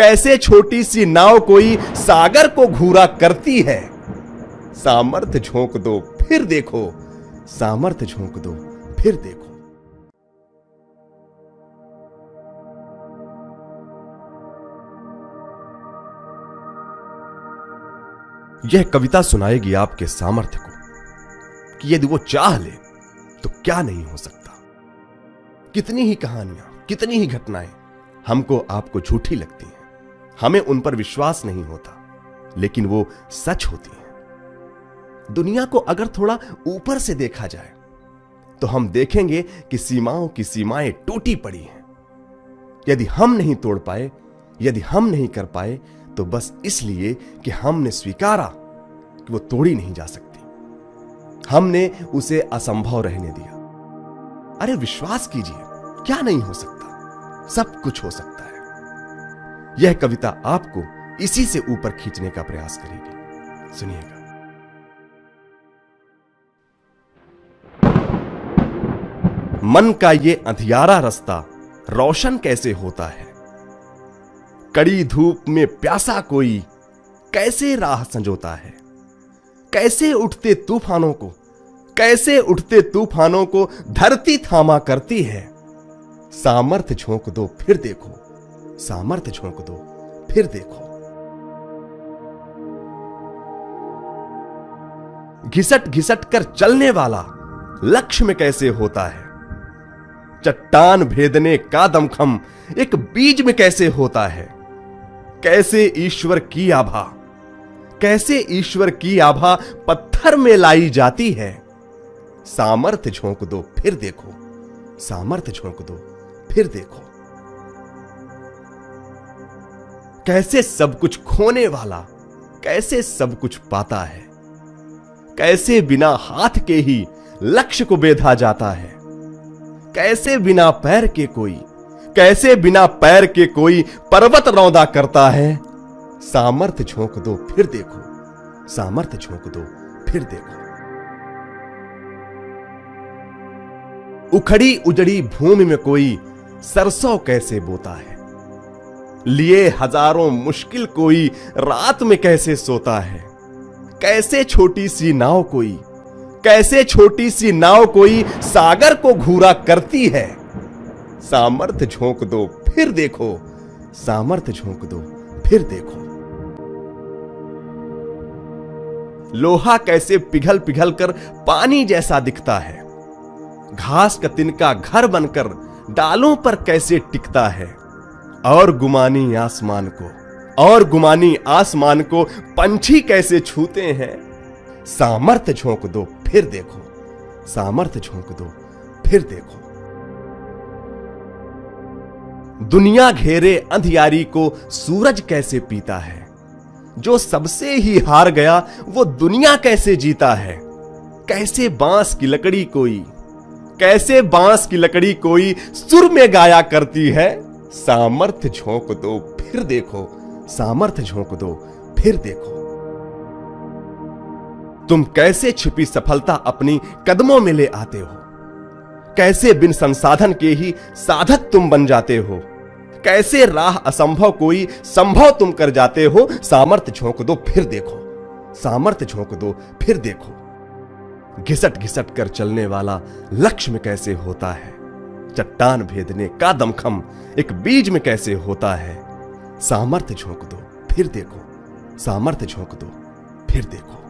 कैसे छोटी सी नाव कोई सागर को घूरा करती है। सामर्थ्य झोंक दो फिर देखो, सामर्थ्य झोंक दो फिर देखो। यह कविता सुनाएगी आपके सामर्थ्य को कि यदि वो चाह ले तो क्या नहीं हो सकता। कितनी ही कहानियां, कितनी ही घटनाएं हमको आपको झूठी लगती हैं, हमें उन पर विश्वास नहीं होता, लेकिन वो सच होती हैं। दुनिया को अगर थोड़ा ऊपर से देखा जाए तो हम देखेंगे कि सीमाओं की सीमाएं टूटी पड़ी हैं। यदि हम नहीं तोड़ पाए, यदि हम नहीं कर पाए, तो बस इसलिए कि हमने स्वीकारा कि वो तोड़ी नहीं जा सकती, हमने उसे असंभव रहने दिया। अरे विश्वास कीजिए, क्या नहीं हो सकता, सब कुछ हो सकता है। यह कविता आपको इसी से ऊपर खींचने का प्रयास करेगी। सुनिएगा। मन का ये अंधियारा रास्ता रोशन कैसे होता है। कड़ी धूप में प्यासा कोई कैसे राह संजोता है। कैसे उठते तूफानों को, कैसे उठते तूफानों को धरती थामा करती है। सामर्थ्य झोंक दो फिर देखो, सामर्थ्य झोंक दो फिर देखो। घिसट घिसट कर चलने वाला लक्ष्य में कैसे होता है। चट्टान भेदने का दमखम एक बीज में कैसे होता है। कैसे ईश्वर की आभा, कैसे ईश्वर की आभा पत्थर में लाई जाती है। सामर्थ्य झोंक दो फिर देखो, सामर्थ्य झोंक दो फिर देखो। कैसे सब कुछ खोने वाला कैसे सब कुछ पाता है। कैसे बिना हाथ के ही लक्ष्य को बेधा जाता है। कैसे बिना पैर के कोई, कैसे बिना पैर के कोई पर्वत रौंदा करता है। सामर्थ्य झोंक दो फिर देखो, सामर्थ्य झोंक दो फिर देखो। उखड़ी उजड़ी भूमि में कोई सरसों कैसे बोता है। लिए हजारों मुश्किल कोई रात में कैसे सोता है। कैसे छोटी सी नाव कोई, कैसे छोटी सी नाव कोई सागर को घूरा करती है। सामर्थ्य झोंक दो फिर देखो, सामर्थ्य झोंक दो फिर देखो। लोहा कैसे पिघल पिघल कर पानी जैसा दिखता है। घास का तिनका घर बनकर डालों पर कैसे टिकता है। और गुमानी आसमान को, और गुमानी आसमान को पंछी कैसे छूते हैं। सामर्थ्य झोंक दो फिर देखो, सामर्थ्य झोंक दो फिर देखो। दुनिया घेरे अंधियारी को सूरज कैसे पीता है। जो सबसे ही हार गया वो दुनिया कैसे जीता है। कैसे बांस की लकड़ी कोई, कैसे बांस की लकड़ी कोई सुर में गाया करती है। सामर्थ्य झोंक दो फिर देखो, सामर्थ्य झोंक दो फिर देखो। तुम कैसे छिपी सफलता अपनी कदमों में ले आते हो। कैसे बिन संसाधन के ही साधक तुम बन जाते हो। कैसे राह असंभव कोई संभव तुम कर जाते हो। सामर्थ्य झोंक दो फिर देखो, सामर्थ्य झोंक दो फिर देखो। घिसट घिसट कर चलने वाला लक्ष्य में कैसे होता है। चट्टान भेदने का दमखम एक बीज में कैसे होता है। सामर्थ्य झोंक दो फिर देखो, सामर्थ्य झोंक दो फिर देखो।